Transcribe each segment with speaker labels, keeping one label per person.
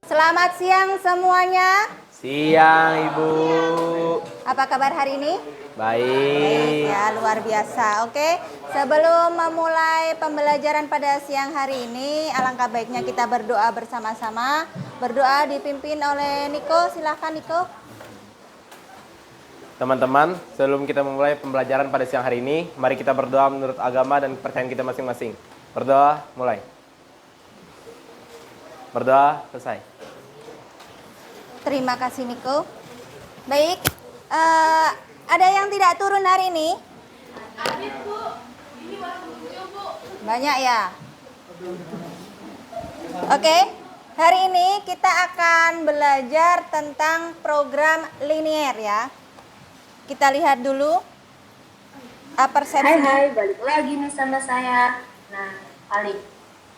Speaker 1: Selamat siang semuanya.
Speaker 2: Siang Ibu.
Speaker 1: Apa kabar hari ini?
Speaker 2: Baik.
Speaker 1: Ya, luar biasa. Oke, sebelum memulai pembelajaran pada siang hari ini, alangkah baiknya kita berdoa bersama-sama. Berdoa dipimpin oleh Niko. Silahkan Niko.
Speaker 2: Teman-teman, sebelum kita memulai pembelajaran pada siang hari ini, mari kita berdoa menurut agama dan kepercayaan kita masing-masing. Berdoa, mulai. Berdoa, selesai.
Speaker 1: Terima kasih Niko. Baik, ada yang tidak turun hari ini? Banyak ya? Oke, hari ini kita akan belajar tentang program linier ya. Kita lihat dulu persepsi.
Speaker 3: Hai, balik lagi nih sama saya. Nah, kali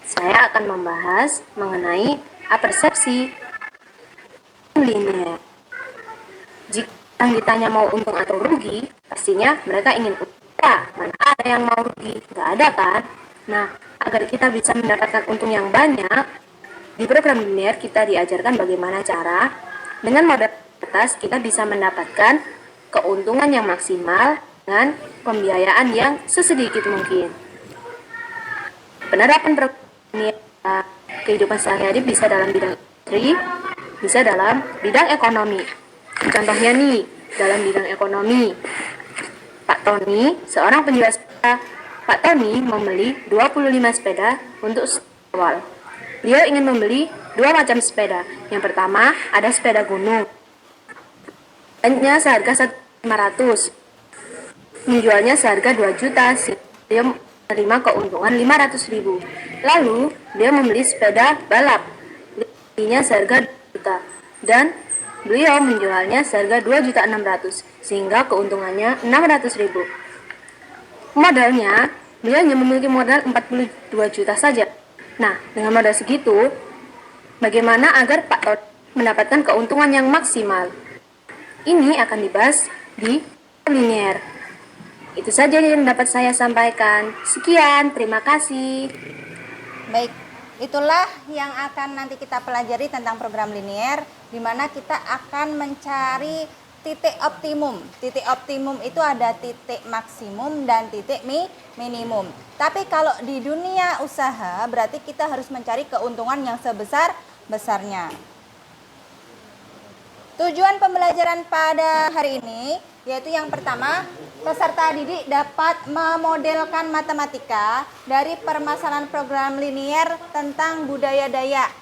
Speaker 3: saya akan membahas mengenai persepsi linier. Jika yang ditanya mau untung atau rugi, pastinya mereka ingin untung. Mana ada yang mau rugi? Nggak ada kan? Nah, agar kita bisa mendapatkan untung yang banyak, di program linier kita diajarkan bagaimana cara dengan modal atas kita bisa mendapatkan keuntungan yang maksimal dengan pembiayaan yang sesedikit mungkin. Penerapan program linier kehidupan sehari-hari bisa dalam bidang industri, bisa dalam bidang ekonomi. Contohnya nih, dalam bidang ekonomi, Pak Tony, seorang penjual sepeda. Pak Tony membeli 25 sepeda untuk awal. Beliau ingin membeli 2 macam sepeda. Yang pertama, ada sepeda gunung. Harganya seharga 1.500. Menjualnya seharga 2 juta. Dia menerima keuntungan 500.000. Lalu, dia membeli sepeda balap. Belinya seharga 2 juta. Dan beliau menjualnya seharga 2.600.000 sehingga keuntungannya 600.000. Modalnya, beliau hanya memiliki modal 42 juta saja. Nah, dengan modal segitu, bagaimana agar Pak Tony mendapatkan keuntungan yang maksimal? Ini akan dibahas di linier. Itu saja yang dapat saya sampaikan. Sekian, terima kasih.
Speaker 1: Baik, itulah yang akan nanti kita pelajari tentang program linier, di mana kita akan mencari titik optimum. Titik optimum itu ada titik maksimum dan titik minimum. Tapi kalau di dunia usaha, berarti kita harus mencari keuntungan yang sebesar-besarnya. Tujuan pembelajaran pada hari ini yaitu yang pertama, peserta didik dapat memodelkan matematika dari permasalahan program linier tentang budaya Dayak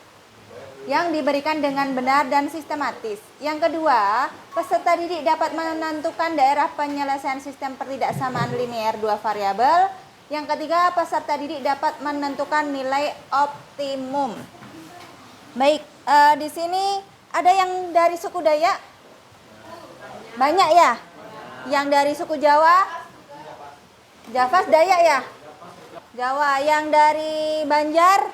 Speaker 1: yang diberikan dengan benar dan sistematis. Yang kedua, peserta didik dapat menentukan daerah penyelesaian sistem pertidaksamaan linier 2 variabel. Yang ketiga, peserta didik dapat menentukan nilai optimum. Baik, di sini ada yang dari suku Dayak? Banyak ya? Yang dari suku Jawa? Javas Dayak ya? Jawa. Yang dari Banjar?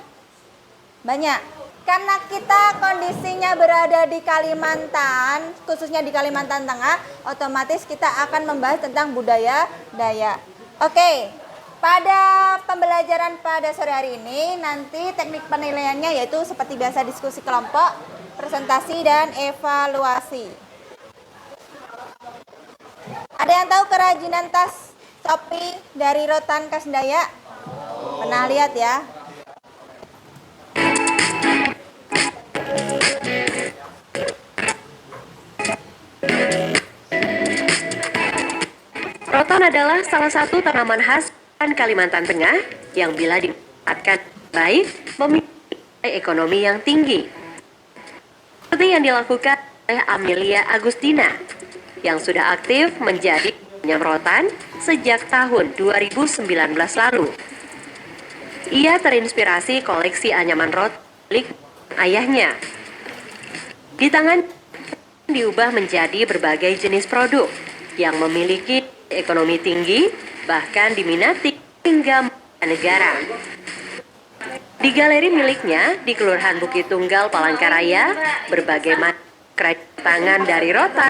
Speaker 1: Banyak. Karena kita kondisinya berada di Kalimantan, khususnya di Kalimantan Tengah, otomatis kita akan membahas tentang budaya Dayak. Oke, pada pembelajaran pada sore hari ini, nanti teknik penilaiannya yaitu seperti biasa diskusi kelompok, presentasi, dan evaluasi. Ada yang tahu kerajinan tas topi dari rotan khas Dayak? Pernah lihat ya?
Speaker 3: Rotan adalah salah satu tanaman khas Kalimantan Tengah yang bila dimanfaatkan baik memiliki ekonomi yang tinggi. Seperti yang dilakukan oleh Amelia Agustina yang sudah aktif menjadi penyam rotan sejak tahun 2019 lalu. Ia terinspirasi koleksi anyaman rotan milik ayahnya. Di tangan diubah menjadi berbagai jenis produk yang memiliki ekonomi tinggi, bahkan diminati hingga negara. Di galeri miliknya di Kelurahan Bukit Tunggal, Palangkaraya, berbagai macam kerajinan tangan dari rotan,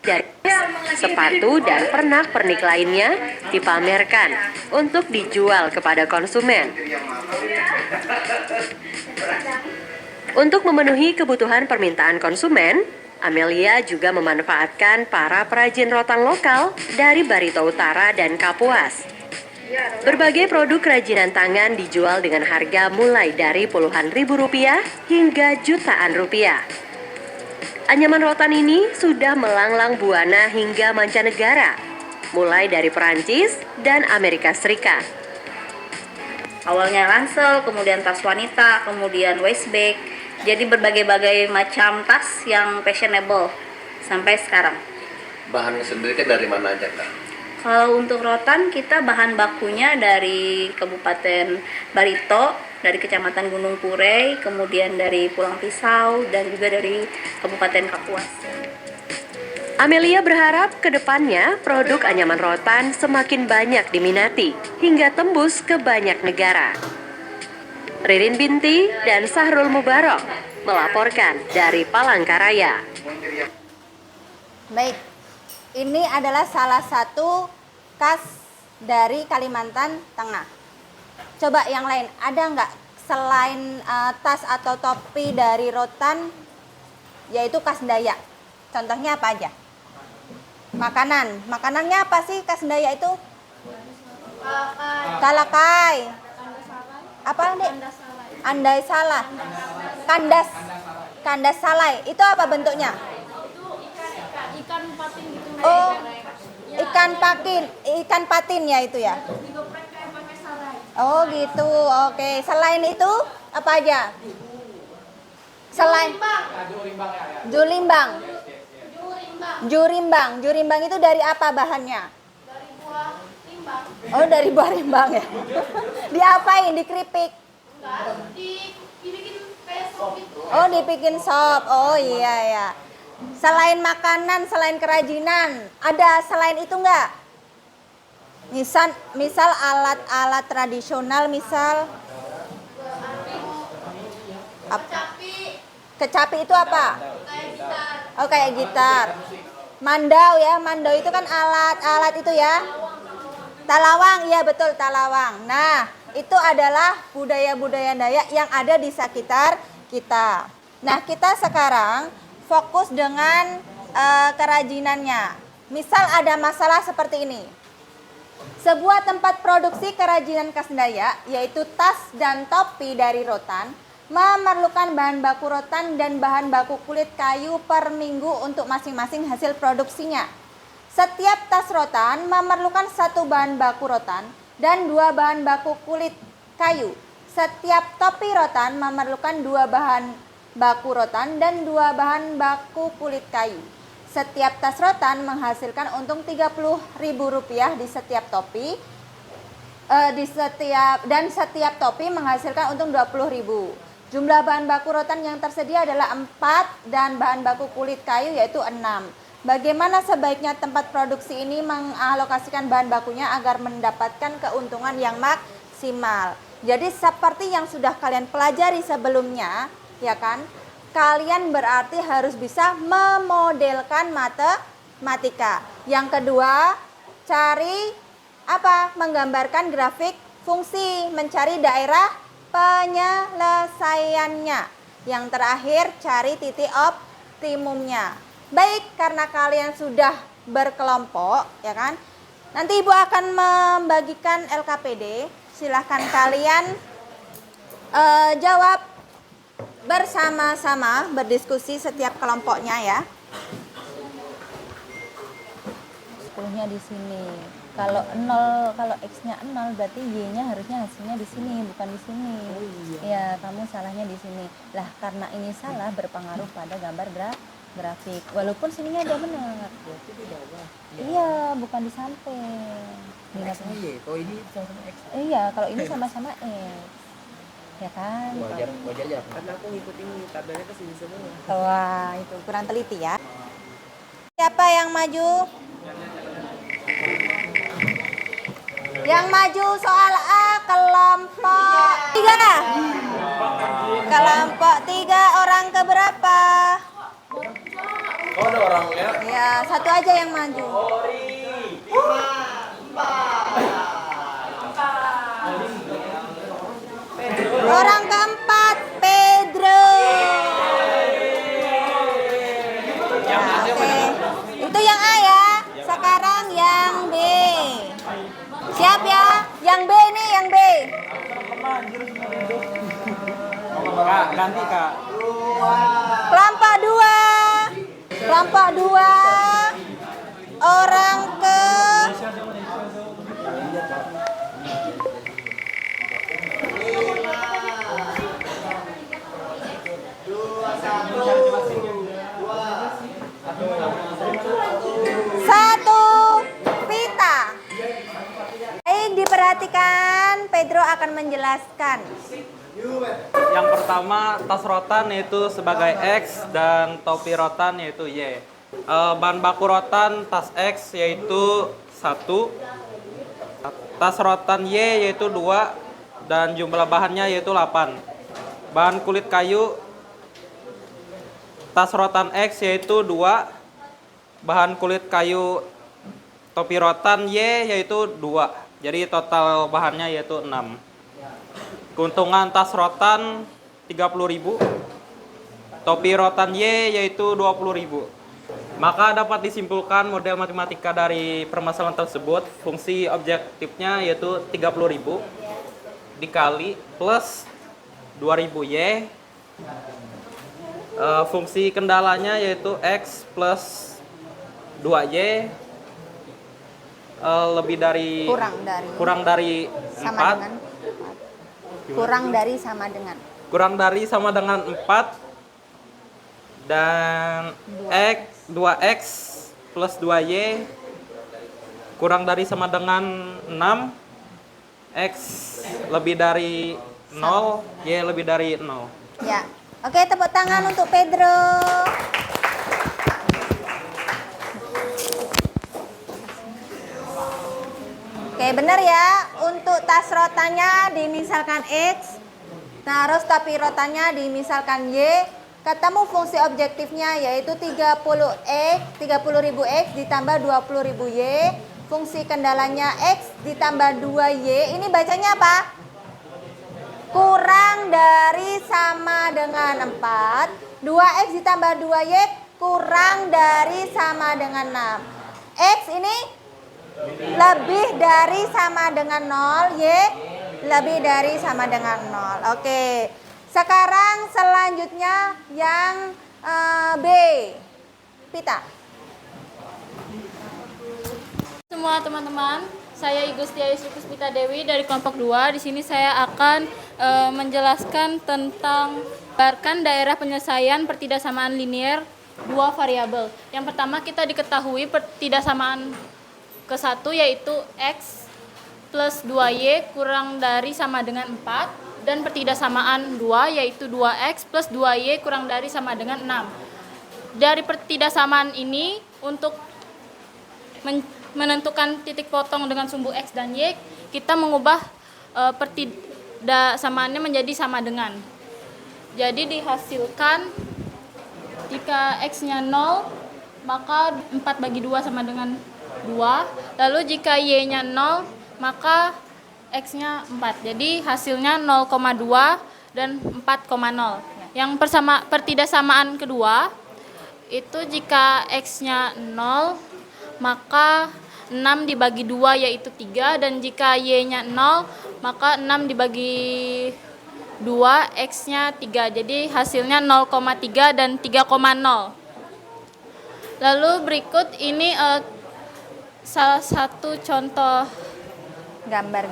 Speaker 3: dari sepatu dan pernak-pernik lainnya dipamerkan untuk dijual kepada konsumen. Untuk memenuhi kebutuhan permintaan konsumen, Amelia juga memanfaatkan para perajin rotan lokal dari Barito Utara dan Kapuas. Berbagai produk kerajinan tangan dijual dengan harga mulai dari puluhan ribu rupiah hingga jutaan rupiah. Anyaman rotan ini sudah melanglang buana hingga mancanegara, mulai dari Perancis dan Amerika Serikat.
Speaker 4: Awalnya ransel, kemudian tas wanita, kemudian waist bag. Jadi berbagai-bagai macam tas yang fashionable sampai sekarang.
Speaker 5: Bahannya sendiri dari mana aja, Kak?
Speaker 4: Kalau untuk rotan, kita bahan bakunya dari Kabupaten Barito, dari Kecamatan Gunung Purei, kemudian dari Pulang Pisau, dan juga dari Kabupaten Kapuas.
Speaker 3: Amelia berharap ke depannya produk anyaman rotan semakin banyak diminati hingga tembus ke banyak negara. Ririn Binti dan Sahrul Mubarok melaporkan dari Palangkaraya.
Speaker 1: Baik, ini adalah salah satu khas dari Kalimantan Tengah. Coba yang lain, ada nggak selain tas atau topi dari rotan, yaitu khas Dayak? Contohnya apa aja? Makanan. Makanannya apa sih khas Dayak itu? Talakai. Apa nih? Andai salah. Kandas salai. Itu apa bentuknya?
Speaker 6: Ikan patin gitu.
Speaker 1: Oh, ikan patin ya itu ya.
Speaker 6: Digeprek kayak pakai sarai.
Speaker 1: Oh gitu. Oke. Selain itu apa aja? Selain Jurimbang. Jurimbang itu dari apa bahannya?
Speaker 6: Dari buah limbang.
Speaker 1: Oh, dari buah rimbang ya. Diapain? Dikeripik.
Speaker 6: Enggak, dibikin kayak sop gitu.
Speaker 1: Oh, dibikin sop. Oh iya ya. Selain makanan, selain kerajinan, ada selain itu enggak? Misal alat-alat tradisional, misal kecapi itu apa?
Speaker 6: Kayak gitar.
Speaker 1: Oh, kayak gitar. Mandau ya, mandau itu kan alat-alat itu ya. Talawang, iya betul, talawang. Nah, itu adalah budaya-budaya Dayak yang ada di sekitar kita. Nah, kita sekarang fokus dengan kerajinannya. Misal ada masalah seperti ini. Sebuah tempat produksi kerajinan khas Dayak, yaitu tas dan topi dari rotan, memerlukan bahan baku rotan dan bahan baku kulit kayu per minggu untuk masing-masing hasil produksinya. Setiap tas rotan memerlukan 1 bahan baku rotan dan 2 bahan baku kulit kayu. Setiap topi rotan memerlukan 2 bahan baku rotan dan 2 bahan baku kulit kayu. Setiap tas rotan menghasilkan untung Rp30.000 di setiap topi. Setiap topi menghasilkan untung Rp20.000. Jumlah bahan baku rotan yang tersedia adalah 4 dan bahan baku kulit kayu yaitu 6. Bagaimana sebaiknya tempat produksi ini mengalokasikan bahan bakunya agar mendapatkan keuntungan yang maksimal? Jadi seperti yang sudah kalian pelajari sebelumnya, ya kan? Kalian berarti harus bisa memodelkan matematika. Yang kedua, cari apa? Menggambarkan grafik fungsi, mencari daerah penyelesaiannya. Yang terakhir, cari titik optimumnya. Baik, karena kalian sudah berkelompok, ya kan? Nanti Ibu akan membagikan LKPD. Silahkan kalian jawab bersama-sama, berdiskusi setiap kelompoknya ya. 10-nya di sini. Kalau 0, kalau X-nya 0 berarti Y-nya harusnya hasilnya di sini, bukan di sini. Oh, iya. Ya, kamu salahnya di sini. Lah, karena ini salah berpengaruh pada gambar grafik. Walaupun sininya ada benar. Iya, bukan di samping. X-nya Y, kalau ini sama-sama X. Iya, kalau ini sama-sama X. Ya kan?
Speaker 5: Wajar ya. Karena aku ngikutin tabelnya ke sini semua.
Speaker 1: Wah, itu kurang teliti ya. Siapa yang maju? Yang maju soal A, kelompok 3. Kelompok 3, orang keberapa?
Speaker 5: Oh, ada orangnya.
Speaker 1: Ya, satu aja yang maju. Orang keempat, Pedro.
Speaker 7: Kak, ganti Kak.
Speaker 1: Kelompok 2. Kelompok 2. Orang ke satu pita. Baik, diperhatikan, Pedro akan menjelaskan.
Speaker 7: Yang pertama, tas rotan yaitu sebagai X dan topi rotan yaitu Y. Bahan baku rotan tas X yaitu 1, tas rotan Y yaitu 2, dan jumlah bahannya yaitu 8. Bahan kulit kayu tas rotan X yaitu 2, bahan kulit kayu topi rotan Y yaitu 2. Jadi total bahannya yaitu 6. Keuntungan tas rotan 30.000, topi rotan Y yaitu 20.000. Maka dapat disimpulkan model matematika dari permasalahan tersebut, fungsi objektifnya yaitu 30.000 dikali plus 2.000 Y. Fungsi kendalanya yaitu X plus 2Y lebih dari
Speaker 1: kurang dari
Speaker 7: 4.
Speaker 1: sama dengan
Speaker 7: Kurang dari sama dengan 4, dan 2X plus 2Y kurang dari sama dengan 6, X lebih dari 0, Y lebih dari 0.
Speaker 1: Ya. Oke, tepuk tangan untuk Pedro. Oke, benar ya. Untuk tas rotannya dimisalkan X, terus topi rotannya dimisalkan Y. Ketemu fungsi objektifnya yaitu 30.000 X ditambah 20.000 Y. Fungsi kendalanya X ditambah 2Y. Ini bacanya apa? Kurang dari sama dengan 4. 2X ditambah 2Y kurang dari sama dengan 6. X ini lebih dari sama dengan 0, Y lebih dari sama dengan 0. Oke. Sekarang selanjutnya yang B. Pita.
Speaker 8: Semua teman-teman, saya Igustia Yusufus Pita Dewi dari kelompok 2. Di sini saya akan menjelaskan tentang daerah penyelesaian pertidaksamaan linier dua variabel. Yang pertama kita diketahui pertidaksamaan ke-1 yaitu X plus 2Y kurang dari sama dengan 4, dan pertidaksamaan 2 yaitu 2X plus 2Y kurang dari sama dengan 6. Dari pertidaksamaan ini untuk menentukan titik potong dengan sumbu X dan Y, kita mengubah pertidaksamaannya menjadi sama dengan. Jadi dihasilkan jika X-nya 0 maka 4/2 sama dengan 2. Lalu jika Y-nya 0 maka X-nya 4. Jadi hasilnya 0,2 dan 4,0. Yang pertidaksamaan kedua itu jika X-nya 0 maka 6 dibagi 2 yaitu 3, dan jika Y-nya 0 maka 6 dibagi 2 X-nya 3. Jadi hasilnya 0,3 dan 3,0. Lalu berikut ini salah satu contoh gambar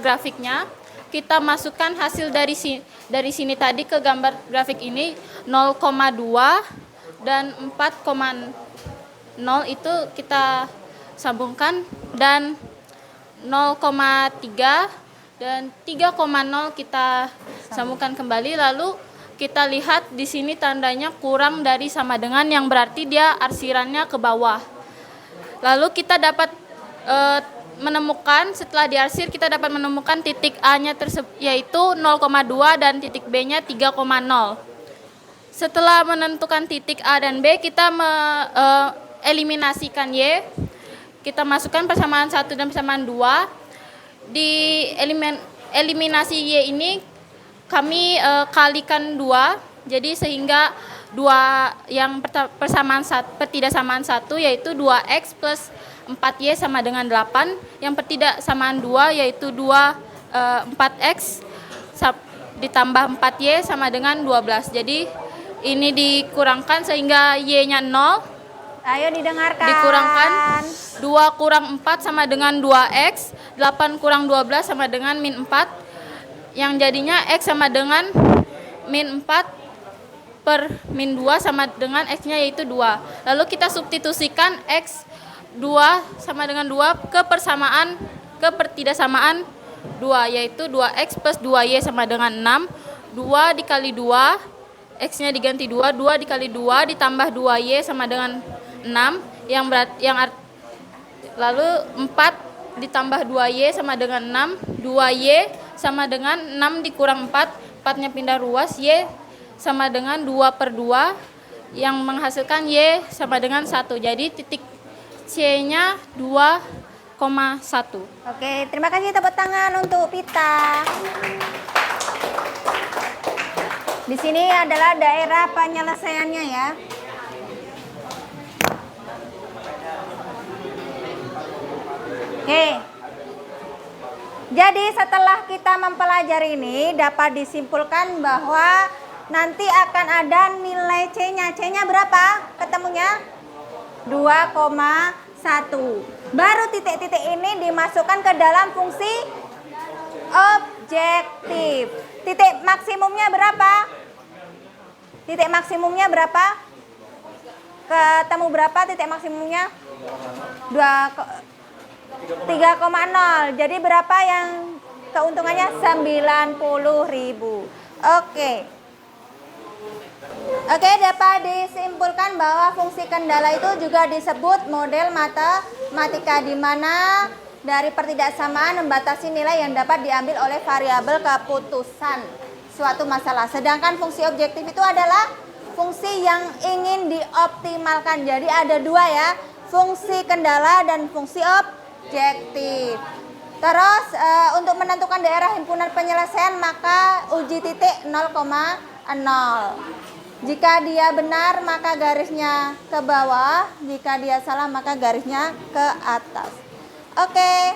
Speaker 8: grafiknya. Kita masukkan hasil dari sini tadi ke gambar grafik ini. 0,2 dan 4,0 itu kita sambungkan, dan 0,3 dan 3,0 kita sambungkan kembali. Lalu kita lihat di sini tandanya kurang dari sama dengan, yang berarti dia arsirannya ke bawah. Lalu kita dapat menemukan, setelah diarsir kita dapat menemukan titik A-nya yaitu 0,2 dan titik B-nya 3,0. Setelah menentukan titik A dan B, kita eliminasikan Y. Kita masukkan persamaan 1 dan persamaan 2. Di eliminasi Y ini kami kalikan 2. Jadi sehingga yang pertidaksamaan 1 yaitu 2X plus 4Y sama dengan 8. Yang pertidaksamaan 2 yaitu 4X ditambah 4Y sama dengan 12. Jadi ini dikurangkan sehingga Y-nya 0.
Speaker 1: Ayo didengarkan.
Speaker 8: Dikurangkan 2 kurang 4 sama dengan 2X. 8 kurang 12 sama dengan min 4. Yang jadinya X sama dengan min 4 per min 2 sama dengan X-nya yaitu 2. Lalu kita substitusikan X 2 sama dengan 2 ke pertidaksamaan 2, yaitu 2X plus 2Y sama dengan 6. 2 dikali 2, X-nya diganti 2, 2 dikali 2 ditambah 2Y sama dengan 6, lalu 4 ditambah 2Y sama dengan 6, 2Y sama dengan 6 dikurang 4, 4-nya pindah ruas, Y sama dengan 2 per 2, yang menghasilkan Y sama dengan 1. Jadi titik C-nya 2,1.
Speaker 1: Oke, terima kasih, tepuk tangan untuk Pita. Di sini adalah daerah penyelesaiannya ya. Oke. Jadi setelah kita mempelajari ini dapat disimpulkan bahwa nanti akan ada nilai C-nya. C-nya berapa ketemunya? 2,1. Baru titik-titik ini dimasukkan ke dalam fungsi objektif. Titik maksimumnya berapa? Titik maksimumnya berapa? Ketemu berapa titik maksimumnya? 3,0. Jadi berapa yang keuntungannya? 90.000. Oke, dapat disimpulkan bahwa fungsi kendala itu juga disebut model matematika, di mana dari pertidaksamaan membatasi nilai yang dapat diambil oleh variabel keputusan suatu masalah. Sedangkan fungsi objektif itu adalah fungsi yang ingin dioptimalkan. Jadi ada dua ya, fungsi kendala dan fungsi objektif. Terus untuk menentukan daerah himpunan penyelesaian maka uji titik 0,0. Jika dia benar maka garisnya ke bawah, jika dia salah maka garisnya ke atas. Oke.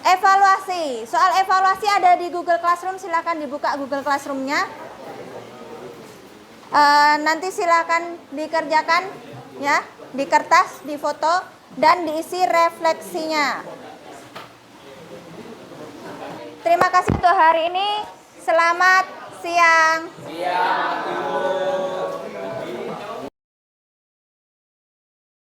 Speaker 1: Evaluasi. Soal evaluasi ada di Google Classroom, silakan dibuka Google Classroom-nya. Nanti silakan dikerjakan ya, di kertas, di foto dan diisi refleksinya. Terima kasih untuk hari ini. Selamat siang.